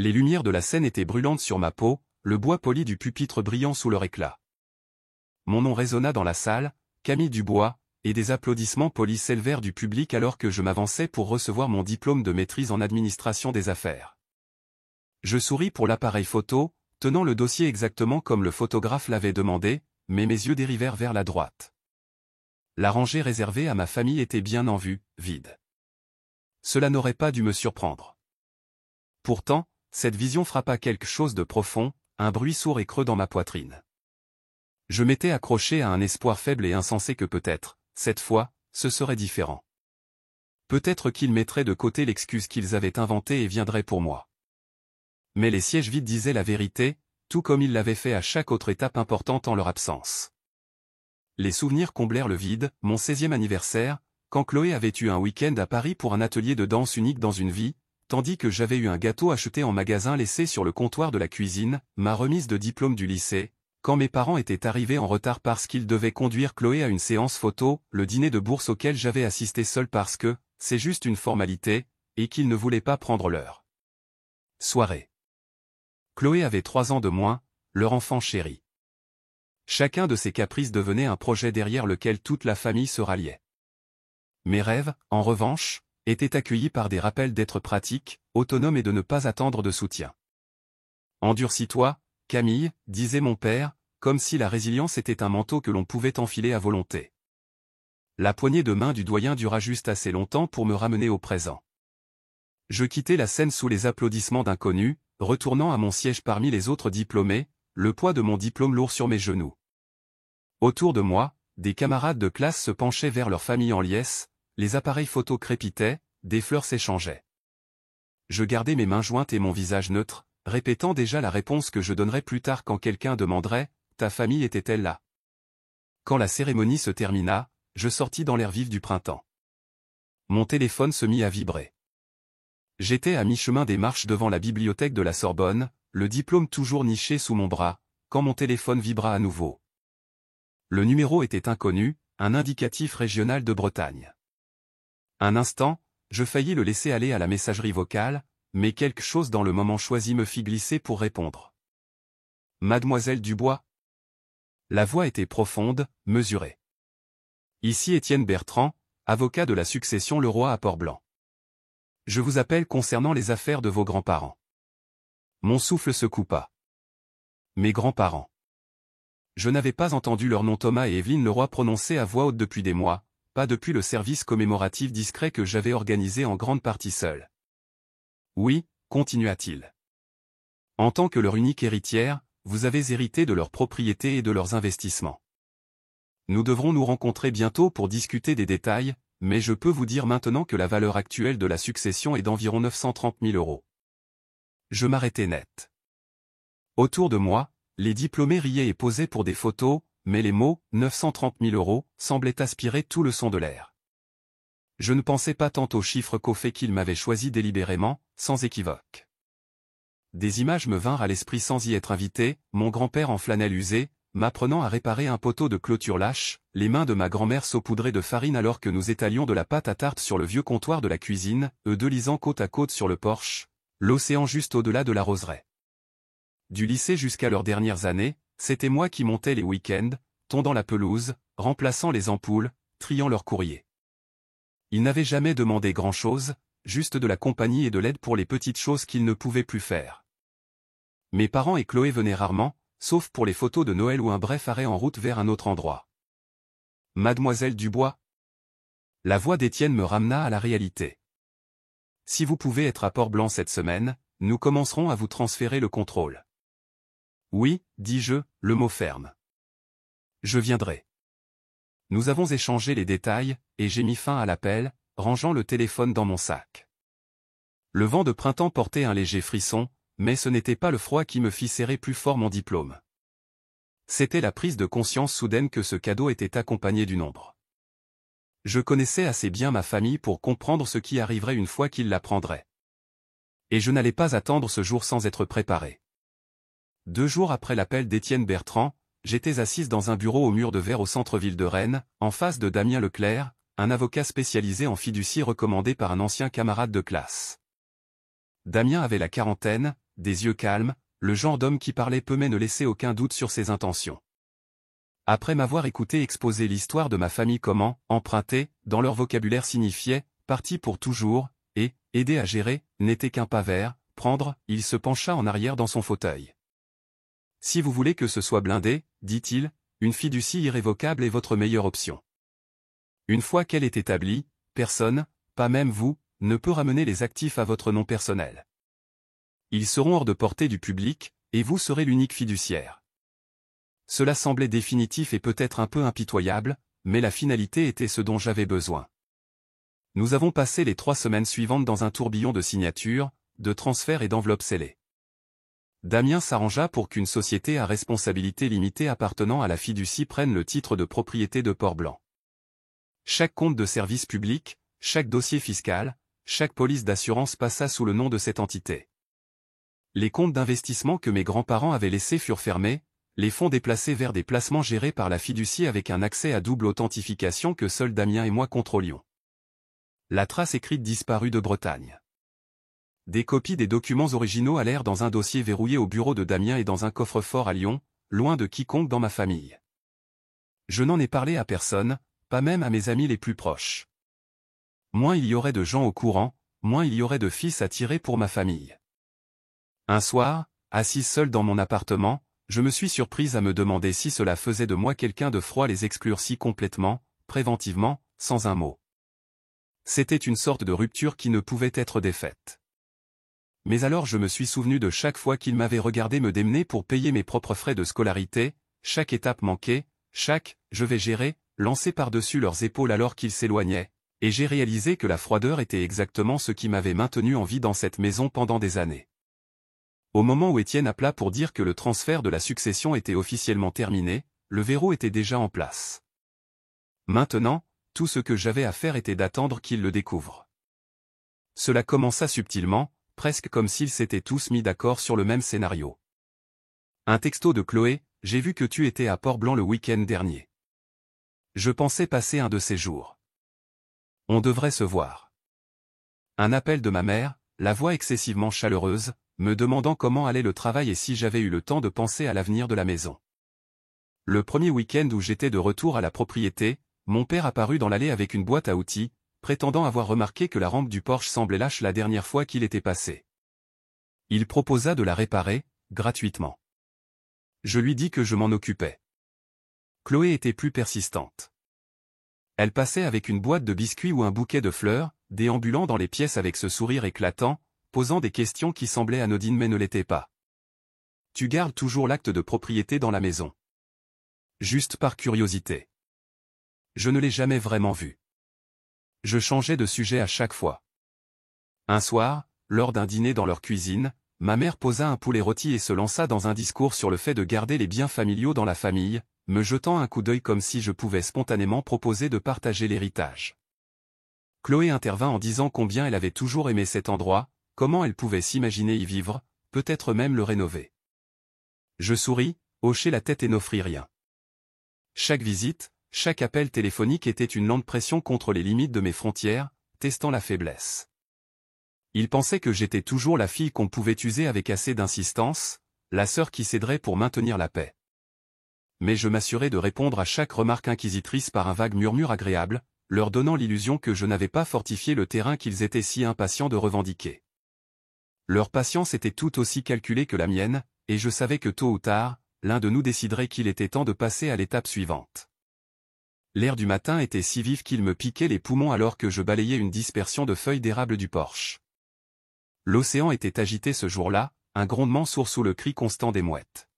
Les lumières de la scène étaient brûlantes sur ma peau, le bois poli du pupitre brillant sous leur éclat. Mon nom résonna dans la salle, Camille Dubois, et des applaudissements polis s'élevèrent du public alors que je m'avançais pour recevoir mon diplôme de maîtrise en administration des affaires. Je souris pour l'appareil photo, tenant le dossier exactement comme le photographe l'avait demandé, mais mes yeux dérivèrent vers la droite. La rangée réservée à ma famille était bien en vue, vide. Cela n'aurait pas dû me surprendre. Pourtant, cette vision frappa quelque chose de profond, un bruit sourd et creux dans ma poitrine. Je m'étais accroché à un espoir faible et insensé que peut-être, cette fois, ce serait différent. Peut-être qu'ils mettraient de côté l'excuse qu'ils avaient inventée et viendraient pour moi. Mais les sièges vides disaient la vérité, tout comme ils l'avaient fait à chaque autre étape importante en leur absence. Les souvenirs comblèrent le vide, mon 16e anniversaire, quand Chloé avait eu un week-end à Paris pour un atelier de danse unique dans une vie, tandis que j'avais eu un gâteau acheté en magasin laissé sur le comptoir de la cuisine, ma remise de diplôme du lycée, quand mes parents étaient arrivés en retard parce qu'ils devaient conduire Chloé à une séance photo, le dîner de bourse auquel j'avais assisté seul parce que, c'est juste une formalité, et qu'ils ne voulaient pas prendre leur soirée. Chloé avait 3 ans de moins, leur enfant chéri. Chacun de ces caprices devenait un projet derrière lequel toute la famille se ralliait. Mes rêves, en revanche, étaient accueillis par des rappels d'être pratique, autonome et de ne pas attendre de soutien. Endurcis-toi, Camille, disait mon père, comme si la résilience était un manteau que l'on pouvait enfiler à volonté. La poignée de main du doyen dura juste assez longtemps pour me ramener au présent. Je quittai la scène sous les applaudissements d'inconnus, retournant à mon siège parmi les autres diplômés, le poids de mon diplôme lourd sur mes genoux. Autour de moi, des camarades de classe se penchaient vers leur famille en liesse, les appareils photo crépitaient, des fleurs s'échangeaient. Je gardais mes mains jointes et mon visage neutre, répétant déjà la réponse que je donnerais plus tard quand quelqu'un demanderait « Ta famille était-elle là ?» Quand la cérémonie se termina, je sortis dans l'air vif du printemps. Mon téléphone se mit à vibrer. J'étais à mi-chemin des marches devant la bibliothèque de la Sorbonne, le diplôme toujours niché sous mon bras, quand mon téléphone vibra à nouveau. Le numéro était inconnu, un indicatif régional de Bretagne. Un instant, je faillis le laisser aller à la messagerie vocale, mais quelque chose dans le moment choisi me fit glisser pour répondre. Mademoiselle Dubois. La voix était profonde, mesurée. Ici Étienne Bertrand, avocat de la succession Leroy à Port-Blanc. Je vous appelle concernant les affaires de vos grands-parents. Mon souffle se coupa. Mes grands-parents. Je n'avais pas entendu leur nom Thomas et Evelyne Leroy prononcés à voix haute depuis des mois, pas depuis le service commémoratif discret que j'avais organisé en grande partie seul. Oui, continua-t-il. En tant que leur unique héritière, vous avez hérité de leurs propriétés et de leurs investissements. Nous devrons nous rencontrer bientôt pour discuter des détails, mais je peux vous dire maintenant que la valeur actuelle de la succession est d'environ 930 000 €. Je m'arrêtai net. Autour de moi, les diplômés riaient et posaient pour des photos, mais les mots « 930 000 € semblaient aspirer tout le son de l'air. Je ne pensais pas tant aux chiffres qu'au fait qu'ils m'avaient choisi délibérément, sans équivoque. Des images me vinrent à l'esprit sans y être invité, mon grand-père en flanelle usée, m'apprenant à réparer un poteau de clôture lâche, les mains de ma grand-mère saupoudrées de farine alors que nous étalions de la pâte à tarte sur le vieux comptoir de la cuisine, eux deux lisant côte à côte sur le porche, l'océan juste au-delà de la roseraie. Du lycée jusqu'à leurs dernières années, c'était moi qui montais les week-ends, tondant la pelouse, remplaçant les ampoules, triant leurs courriers. Ils n'avaient jamais demandé grand-chose, juste de la compagnie et de l'aide pour les petites choses qu'ils ne pouvaient plus faire. Mes parents et Chloé venaient rarement, sauf pour les photos de Noël ou un bref arrêt en route vers un autre endroit. Mademoiselle Dubois. La voix d'Étienne me ramena à la réalité. Si vous pouvez être à Port-Blanc cette semaine, nous commencerons à vous transférer le contrôle. Oui, dis-je, le mot ferme. Je viendrai. Nous avons échangé les détails, et j'ai mis fin à l'appel, rangeant le téléphone dans mon sac. Le vent de printemps portait un léger frisson, mais ce n'était pas le froid qui me fit serrer plus fort mon diplôme. C'était la prise de conscience soudaine que ce cadeau était accompagné du nombre. Je connaissais assez bien ma famille pour comprendre ce qui arriverait une fois qu'ils l'apprendraient. Et je n'allais pas attendre ce jour sans être préparé. 2 jours après l'appel d'Étienne Bertrand, j'étais assise dans un bureau au mur de verre au centre-ville de Rennes, en face de Damien Leclerc, un avocat spécialisé en fiducie recommandé par un ancien camarade de classe. Damien avait la quarantaine, des yeux calmes, le genre d'homme qui parlait peu mais ne laissait aucun doute sur ses intentions. Après m'avoir écouté exposer l'histoire de ma famille, comment, emprunter, dans leur vocabulaire signifiait, parti pour toujours, et, aider à gérer, n'était qu'un pas vers, prendre, il se pencha en arrière dans son fauteuil. Si vous voulez que ce soit blindé, dit-il, une fiducie irrévocable est votre meilleure option. Une fois qu'elle est établie, personne, pas même vous, ne peut ramener les actifs à votre nom personnel. Ils seront hors de portée du public, et vous serez l'unique fiduciaire. Cela semblait définitif et peut-être un peu impitoyable, mais la finalité était ce dont j'avais besoin. Nous avons passé les 3 semaines suivantes dans un tourbillon de signatures, de transferts et d'enveloppes scellées. Damien s'arrangea pour qu'une société à responsabilité limitée appartenant à la fiducie prenne le titre de propriété de Port-Blanc. Chaque compte de service public, chaque dossier fiscal, chaque police d'assurance passa sous le nom de cette entité. Les comptes d'investissement que mes grands-parents avaient laissés furent fermés, les fonds déplacés vers des placements gérés par la fiducie avec un accès à double authentification que seuls Damien et moi contrôlions. La trace écrite disparut de Bretagne. Des copies des documents originaux allèrent dans un dossier verrouillé au bureau de Damien et dans un coffre-fort à Lyon, loin de quiconque dans ma famille. Je n'en ai parlé à personne, pas même à mes amis les plus proches. Moins il y aurait de gens au courant, moins il y aurait de fils à tirer pour ma famille. Un soir, assise seule dans mon appartement, je me suis surprise à me demander si cela faisait de moi quelqu'un de froid les exclure si complètement, préventivement, sans un mot. C'était une sorte de rupture qui ne pouvait être défaite. Mais alors je me suis souvenu de chaque fois qu'il m'avait regardé me démener pour payer mes propres frais de scolarité, chaque étape manquée, chaque « je vais gérer » lancé par-dessus leurs épaules alors qu'ils s'éloignaient, et j'ai réalisé que la froideur était exactement ce qui m'avait maintenu en vie dans cette maison pendant des années. Au moment où Étienne appela pour dire que le transfert de la succession était officiellement terminé, le verrou était déjà en place. Maintenant, tout ce que j'avais à faire était d'attendre qu'il le découvre. Cela commença subtilement, presque comme s'ils s'étaient tous mis d'accord sur le même scénario. Un texto de Chloé, « J'ai vu que tu étais à Port-Blanc le week-end dernier. Je pensais passer un de ces jours. On devrait se voir. » Un appel de ma mère, la voix excessivement chaleureuse, me demandant comment allait le travail et si j'avais eu le temps de penser à l'avenir de la maison. Le premier week-end où j'étais de retour à la propriété, mon père apparut dans l'allée avec une boîte à outils, prétendant avoir remarqué que la rampe du porche semblait lâche la dernière fois qu'il était passé. Il proposa de la réparer, gratuitement. Je lui dis que je m'en occupais. Chloé était plus persistante. Elle passait avec une boîte de biscuits ou un bouquet de fleurs, déambulant dans les pièces avec ce sourire éclatant, posant des questions qui semblaient anodines mais ne l'étaient pas. « Tu gardes toujours l'acte de propriété dans la maison. » Juste par curiosité. Je ne l'ai jamais vraiment vu. Je changeais de sujet à chaque fois. Un soir, lors d'un dîner dans leur cuisine, ma mère posa un poulet rôti et se lança dans un discours sur le fait de garder les biens familiaux dans la famille, me jetant un coup d'œil comme si je pouvais spontanément proposer de partager l'héritage. Chloé intervint en disant combien elle avait toujours aimé cet endroit, comment elle pouvait s'imaginer y vivre, peut-être même le rénover. Je souris, hochai la tête et n'offris rien. Chaque visite, chaque appel téléphonique était une lente pression contre les limites de mes frontières, testant la faiblesse. Il pensait que j'étais toujours la fille qu'on pouvait user avec assez d'insistance, la sœur qui céderait pour maintenir la paix. Mais je m'assurais de répondre à chaque remarque inquisitrice par un vague murmure agréable, leur donnant l'illusion que je n'avais pas fortifié le terrain qu'ils étaient si impatients de revendiquer. Leur patience était tout aussi calculée que la mienne, et je savais que tôt ou tard, l'un de nous déciderait qu'il était temps de passer à l'étape suivante. L'air du matin était si vif qu'il me piquait les poumons alors que je balayais une dispersion de feuilles d'érable du porche. L'océan était agité ce jour-là, un grondement sourd sous le cri constant des mouettes.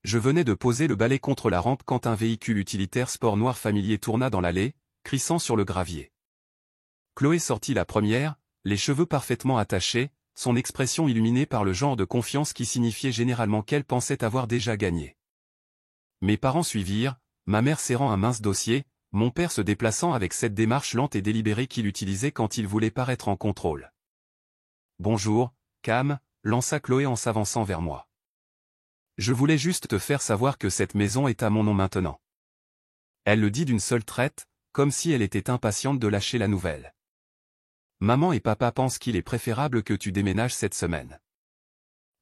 Je venais de poser le balai contre la rampe quand un véhicule utilitaire sport noir familier tourna dans l'allée, crissant sur le gravier. Chloé sortit la première, les cheveux parfaitement attachés, son expression illuminée par le genre de confiance qui signifiait généralement qu'elle pensait avoir déjà gagné. Mes parents suivirent, ma mère serrant un mince dossier, mon père se déplaçant avec cette démarche lente et délibérée qu'il utilisait quand il voulait paraître en contrôle. « Bonjour, Cam », lança Chloé en s'avançant vers moi. « Je voulais juste te faire savoir que cette maison est à mon nom maintenant. » Elle le dit d'une seule traite, comme si elle était impatiente de lâcher la nouvelle. « Maman et papa pensent qu'il est préférable que tu déménages cette semaine.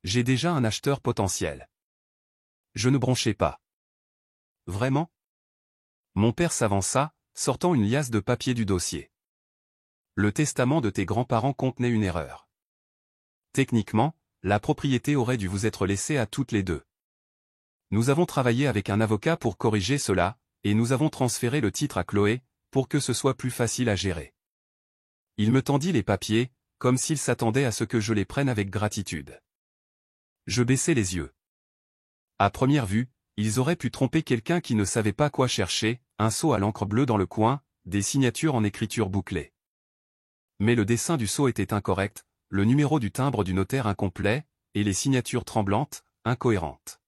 J'ai déjà un acheteur potentiel. Je ne bronchais pas. Vraiment? Mon père s'avança, sortant une liasse de papier du dossier. Le testament de tes grands-parents contenait une erreur. Techniquement, la propriété aurait dû vous être laissée à toutes les deux. Nous avons travaillé avec un avocat pour corriger cela, et nous avons transféré le titre à Chloé, pour que ce soit plus facile à gérer. Il me tendit les papiers, comme s'il s'attendait à ce que je les prenne avec gratitude. Je baissai les yeux. À première vue, ils auraient pu tromper quelqu'un qui ne savait pas quoi chercher, un sceau à l'encre bleue dans le coin, des signatures en écriture bouclée. Mais le dessin du sceau était incorrect, le numéro du timbre du notaire incomplet, et les signatures tremblantes, incohérentes.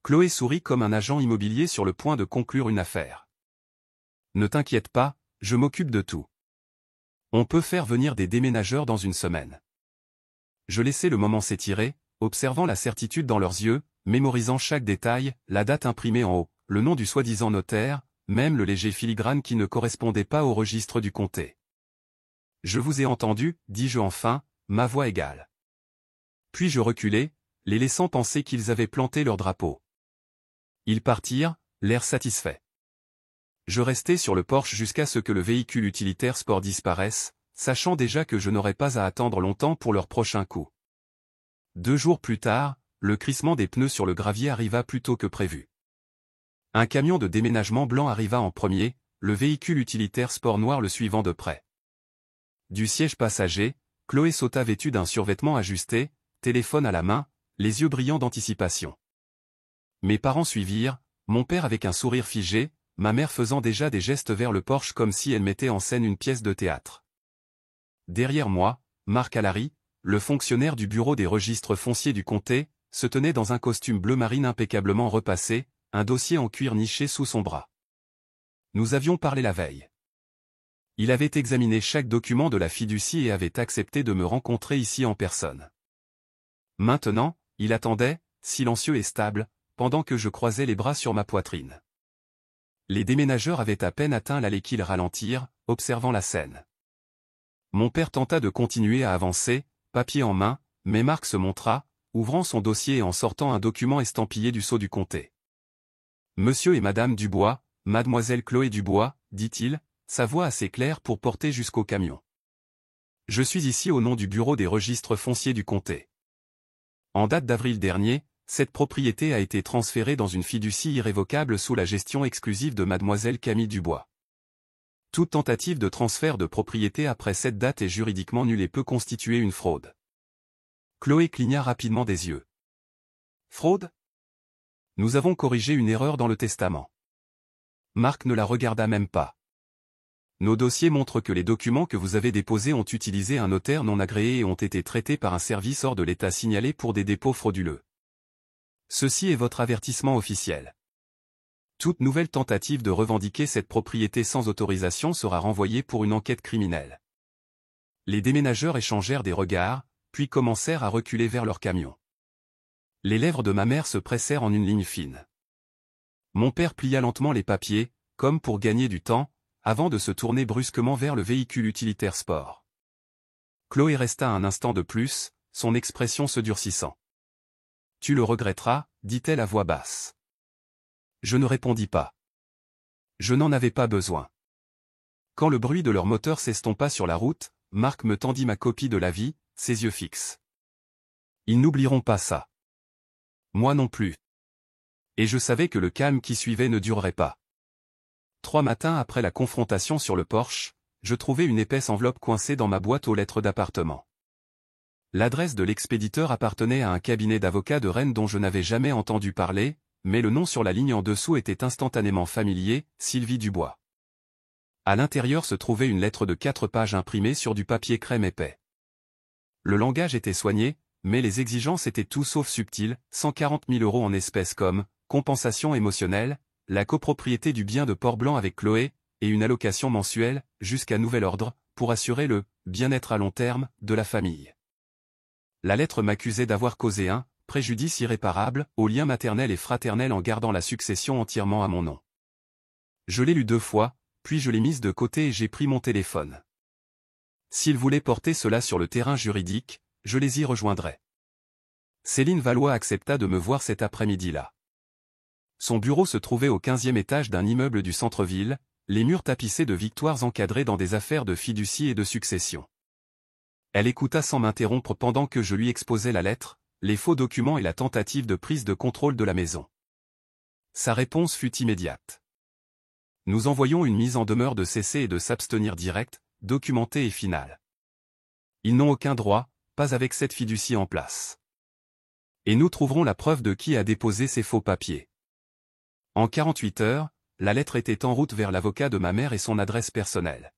Chloé sourit comme un agent immobilier sur le point de conclure une affaire. Ne t'inquiète pas, je m'occupe de tout. On peut faire venir des déménageurs dans une semaine. Je laissai le moment s'étirer, observant la certitude dans leurs yeux, mémorisant chaque détail, la date imprimée en haut, le nom du soi-disant notaire, même le léger filigrane qui ne correspondait pas au registre du comté. Je vous ai entendu, dis-je enfin, ma voix égale. Puis je reculai, les laissant penser qu'ils avaient planté leur drapeau. Ils partirent, l'air satisfait. Je restai sur le porche jusqu'à ce que le véhicule utilitaire sport disparaisse, sachant déjà que je n'aurais pas à attendre longtemps pour leur prochain coup. 2 jours plus tard, le crissement des pneus sur le gravier arriva plus tôt que prévu. Un camion de déménagement blanc arriva en premier, le véhicule utilitaire sport noir le suivant de près. Du siège passager, Chloé sauta vêtue d'un survêtement ajusté, téléphone à la main, les yeux brillants d'anticipation. Mes parents suivirent, mon père avec un sourire figé, ma mère faisant déjà des gestes vers le porche comme si elle mettait en scène une pièce de théâtre. Derrière moi, Marc Allary, le fonctionnaire du bureau des registres fonciers du comté, se tenait dans un costume bleu marine impeccablement repassé, un dossier en cuir niché sous son bras. Nous avions parlé la veille. Il avait examiné chaque document de la fiducie et avait accepté de me rencontrer ici en personne. Maintenant, il attendait, silencieux et stable, pendant que je croisais les bras sur ma poitrine. Les déménageurs avaient à peine atteint l'allée qu'ils ralentirent, observant la scène. Mon père tenta de continuer à avancer, papier en main, mais Marc se montra, ouvrant son dossier et en sortant un document estampillé du sceau du comté. Monsieur et Madame Dubois, Mademoiselle Chloé Dubois, dit-il, sa voix assez claire pour porter jusqu'au camion. Je suis ici au nom du bureau des registres fonciers du comté. En date d'avril dernier, cette propriété a été transférée dans une fiducie irrévocable sous la gestion exclusive de Mademoiselle Camille Dubois. Toute tentative de transfert de propriété après cette date est juridiquement nulle et peut constituer une fraude. Chloé cligna rapidement des yeux. Fraude? Nous avons corrigé une erreur dans le testament. Marc ne la regarda même pas. Nos dossiers montrent que les documents que vous avez déposés ont utilisé un notaire non agréé et ont été traités par un service hors de l'État signalé pour des dépôts frauduleux. Ceci est votre avertissement officiel. Toute nouvelle tentative de revendiquer cette propriété sans autorisation sera renvoyée pour une enquête criminelle. Les déménageurs échangèrent des regards, puis commencèrent à reculer vers leur camion. Les lèvres de ma mère se pressèrent en une ligne fine. Mon père plia lentement les papiers, comme pour gagner du temps, avant de se tourner brusquement vers le véhicule utilitaire sport. Chloé resta un instant de plus, son expression se durcissant. « Tu le regretteras, dit-elle à voix basse. » Je ne répondis pas. Je n'en avais pas besoin. Quand le bruit de leur moteur s'estompa sur la route, Marc me tendit ma copie de l'avis, ses yeux fixes. Ils n'oublieront pas ça. Moi non plus. Et je savais que le calme qui suivait ne durerait pas. 3 matins après la confrontation sur le porche, je trouvai une épaisse enveloppe coincée dans ma boîte aux lettres d'appartement. L'adresse de l'expéditeur appartenait à un cabinet d'avocats de Rennes dont je n'avais jamais entendu parler, mais le nom sur la ligne en dessous était instantanément familier, Sylvie Dubois. À l'intérieur se trouvait une lettre de 4 pages imprimée sur du papier crème épais. Le langage était soigné, mais les exigences étaient tout sauf subtiles, 140 000 € en espèces comme compensation émotionnelle, la copropriété du bien de Port-Blanc avec Chloé, et une allocation mensuelle, jusqu'à nouvel ordre, pour assurer le bien-être à long terme de la famille. La lettre m'accusait d'avoir causé un préjudice irréparable aux liens maternels et fraternels en gardant la succession entièrement à mon nom. Je l'ai lu 2 fois, puis je l'ai mise de côté et j'ai pris mon téléphone. S'ils voulaient porter cela sur le terrain juridique, je les y rejoindrais. Céline Valois accepta de me voir cet après-midi-là. Son bureau se trouvait au 15e étage d'un immeuble du centre-ville, les murs tapissés de victoires encadrées dans des affaires de fiducie et de succession. Elle écouta sans m'interrompre pendant que je lui exposais la lettre, les faux documents et la tentative de prise de contrôle de la maison. Sa réponse fut immédiate. Nous envoyons une mise en demeure de cesser et de s'abstenir directe, documentée et finale. Ils n'ont aucun droit, pas avec cette fiducie en place. Et nous trouverons la preuve de qui a déposé ces faux papiers. En 48 heures, la lettre était en route vers l'avocat de ma mère et son adresse personnelle.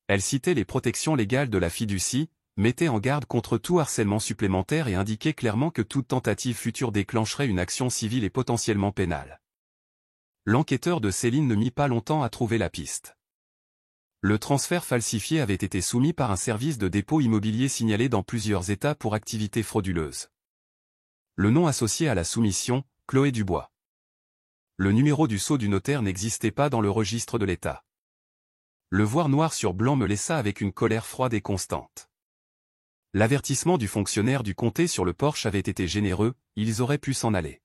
Elle citait les protections légales de la fiducie, mettait en garde contre tout harcèlement supplémentaire et indiquait clairement que toute tentative future déclencherait une action civile et potentiellement pénale. L'enquêteur de Céline ne mit pas longtemps à trouver la piste. Le transfert falsifié avait été soumis par un service de dépôt immobilier signalé dans plusieurs États pour activité frauduleuse. Le nom associé à la soumission, Chloé Dubois. Le numéro du sceau du notaire n'existait pas dans le registre de l'État. Le voir noir sur blanc me laissa avec une colère froide et constante. L'avertissement du fonctionnaire du comté sur le porche avait été généreux, ils auraient pu s'en aller.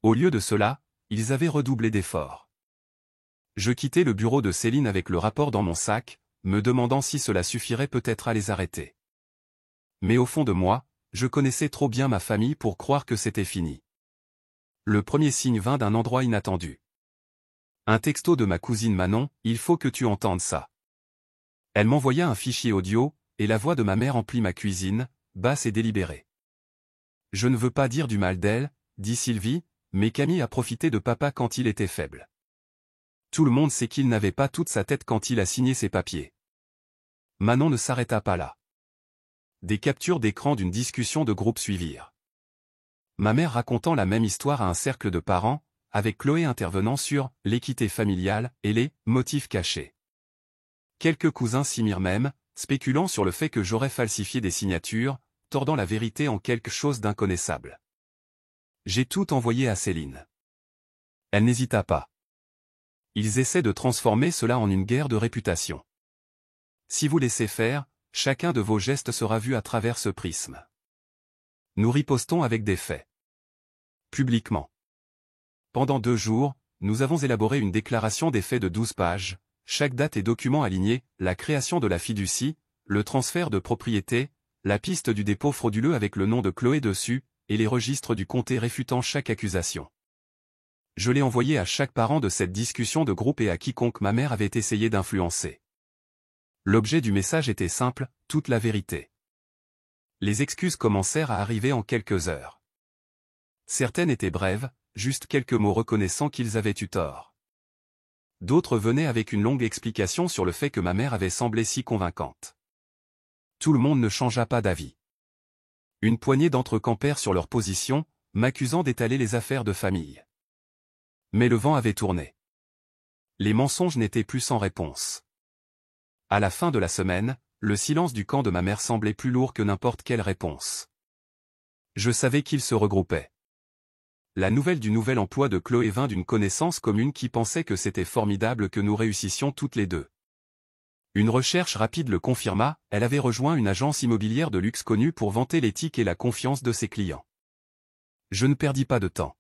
Au lieu de cela, ils avaient redoublé d'efforts. Je quittai le bureau de Céline avec le rapport dans mon sac, me demandant si cela suffirait peut-être à les arrêter. Mais au fond de moi, je connaissais trop bien ma famille pour croire que c'était fini. Le premier signe vint d'un endroit inattendu. Un texto de ma cousine Manon, il faut que tu entendes ça. Elle m'envoya un fichier audio, et la voix de ma mère emplit ma cuisine, basse et délibérée. Je ne veux pas dire du mal d'elle, dit Sylvie, mais Camille a profité de papa quand il était faible. Tout le monde sait qu'il n'avait pas toute sa tête quand il a signé ses papiers. Manon ne s'arrêta pas là. Des captures d'écran d'une discussion de groupe suivirent. Ma mère racontant la même histoire à un cercle de parents, avec Chloé intervenant sur l'équité familiale et les motifs cachés. Quelques cousins s'y mirent même, spéculant sur le fait que j'aurais falsifié des signatures, tordant la vérité en quelque chose d'inconnaissable. J'ai tout envoyé à Céline. Elle n'hésita pas. Ils essaient de transformer cela en une guerre de réputation. Si vous laissez faire, chacun de vos gestes sera vu à travers ce prisme. Nous ripostons avec des faits. Publiquement. Pendant 2 jours, nous avons élaboré une déclaration des faits de 12 pages, chaque date et document aligné, la création de la fiducie, le transfert de propriété, la piste du dépôt frauduleux avec le nom de Chloé dessus, et les registres du comté réfutant chaque accusation. Je l'ai envoyé à chaque parent de cette discussion de groupe et à quiconque ma mère avait essayé d'influencer. L'objet du message était simple, toute la vérité. Les excuses commencèrent à arriver en quelques heures. Certaines étaient brèves, juste quelques mots reconnaissant qu'ils avaient eu tort. D'autres venaient avec une longue explication sur le fait que ma mère avait semblé si convaincante. Tout le monde ne changea pas d'avis. Une poignée d'entre eux campèrent sur leur position, m'accusant d'étaler les affaires de famille. Mais le vent avait tourné. Les mensonges n'étaient plus sans réponse. À la fin de la semaine, le silence du camp de ma mère semblait plus lourd que n'importe quelle réponse. Je savais qu'ils se regroupaient. La nouvelle du nouvel emploi de Chloé vint d'une connaissance commune qui pensait que c'était formidable que nous réussissions toutes les deux. Une recherche rapide le confirma, elle avait rejoint une agence immobilière de luxe connue pour vanter l'éthique et la confiance de ses clients. Je ne perdis pas de temps.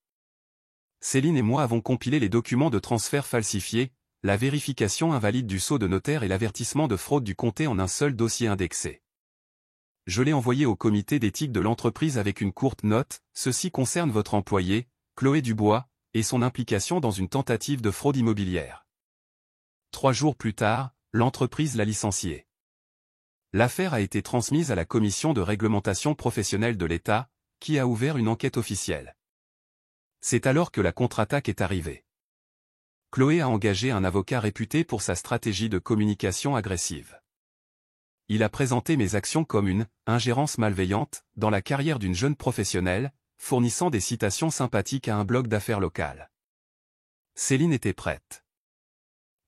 Céline et moi avons compilé les documents de transfert falsifiés, la vérification invalide du sceau de notaire et l'avertissement de fraude du comté en un seul dossier indexé. Je l'ai envoyé au comité d'éthique de l'entreprise avec une courte note, ceci concerne votre employé, Chloé Dubois, et son implication dans une tentative de fraude immobilière. 3 jours plus tard, l'entreprise l'a licencié. L'affaire a été transmise à la commission de réglementation professionnelle de l'État, qui a ouvert une enquête officielle. C'est alors que la contre-attaque est arrivée. Chloé a engagé un avocat réputé pour sa stratégie de communication agressive. Il a présenté mes actions comme une ingérence malveillante dans la carrière d'une jeune professionnelle, fournissant des citations sympathiques à un blog d'affaires local. Céline était prête.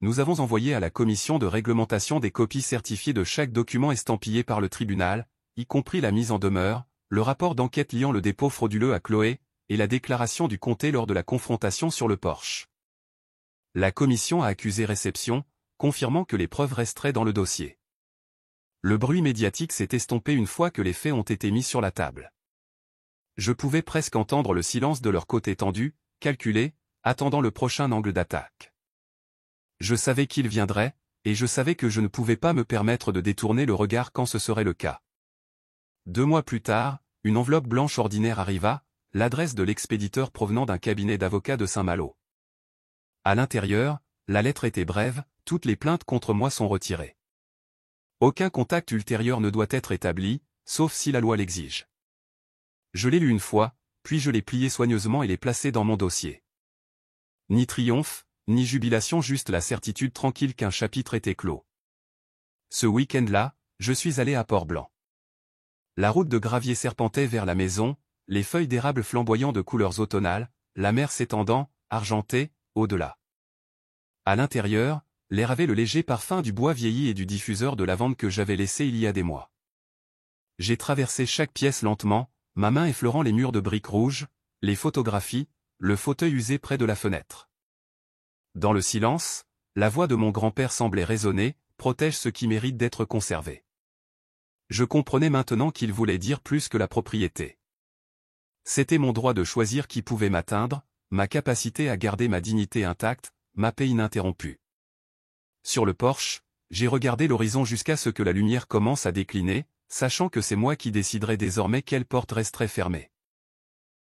Nous avons envoyé à la commission de réglementation des copies certifiées de chaque document estampillé par le tribunal, y compris la mise en demeure, le rapport d'enquête liant le dépôt frauduleux à Chloé, et la déclaration du comté lors de la confrontation sur le porche. La commission a accusé réception, confirmant que les preuves resteraient dans le dossier. Le bruit médiatique s'est estompé une fois que les faits ont été mis sur la table. Je pouvais presque entendre le silence de leur côté tendu, calculé, attendant le prochain angle d'attaque. Je savais qu'il viendrait, et je savais que je ne pouvais pas me permettre de détourner le regard quand ce serait le cas. 2 mois plus tard, une enveloppe blanche ordinaire arriva, l'adresse de l'expéditeur provenant d'un cabinet d'avocats de Saint-Malo. À l'intérieur, la lettre était brève, toutes les plaintes contre moi sont retirées. Aucun contact ultérieur ne doit être établi, sauf si la loi l'exige. Je l'ai lu une fois, puis je l'ai plié soigneusement et l'ai placé dans mon dossier. Ni triomphe, ni jubilation, juste la certitude tranquille qu'un chapitre était clos. Ce week-end-là, je suis allé à Port-Blanc. La route de gravier serpentait vers la maison, les feuilles d'érable flamboyant de couleurs automnales, la mer s'étendant, argentée, au-delà. À l'intérieur, l'air avait le léger parfum du bois vieilli et du diffuseur de lavande que j'avais laissé il y a des mois. J'ai traversé chaque pièce lentement, ma main effleurant les murs de briques rouges, les photographies, le fauteuil usé près de la fenêtre. Dans le silence, la voix de mon grand-père semblait résonner, protège ce qui mérite d'être conservé. Je comprenais maintenant qu'il voulait dire plus que la propriété. C'était mon droit de choisir qui pouvait m'atteindre, ma capacité à garder ma dignité intacte, ma paix ininterrompue. Sur le porche, j'ai regardé l'horizon jusqu'à ce que la lumière commence à décliner, sachant que c'est moi qui déciderais désormais quelle porte resterait fermée.